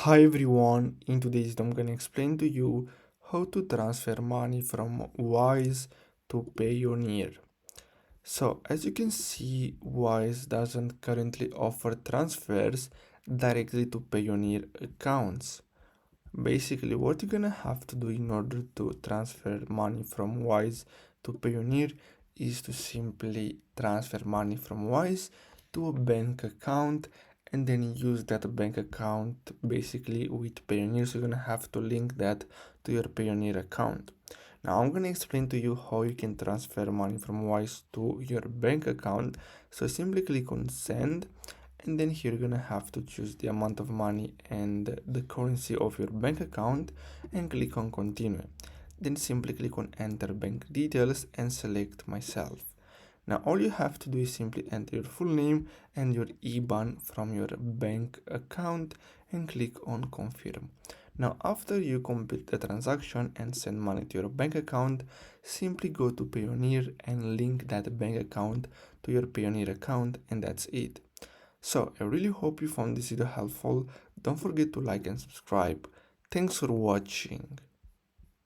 Hi everyone, in today's video I'm gonna explain to you how to transfer money from Wise to Payoneer. So as you can see, Wise doesn't currently offer transfers directly to Payoneer accounts. Basically, what you're gonna have to do in order to transfer money from Wise to Payoneer is to simply transfer money from Wise to a bank account and then use that bank account basically with Payoneer. So you're gonna have to link that to your Payoneer account. Now I'm gonna explain to you how you can transfer money from Wise to your bank account. So simply click on send, and then here you're gonna have to choose the amount of money and the currency of your bank account and click on continue. Then simply click on enter bank details and select myself. Now all you have to do is simply enter your full name and your IBAN from your bank account and click on confirm. Now after you complete the transaction and send money to your bank account, simply go to Payoneer and link that bank account to your Payoneer account, and that's it. So I really hope you found this video helpful. Don't forget to like and subscribe. Thanks for watching.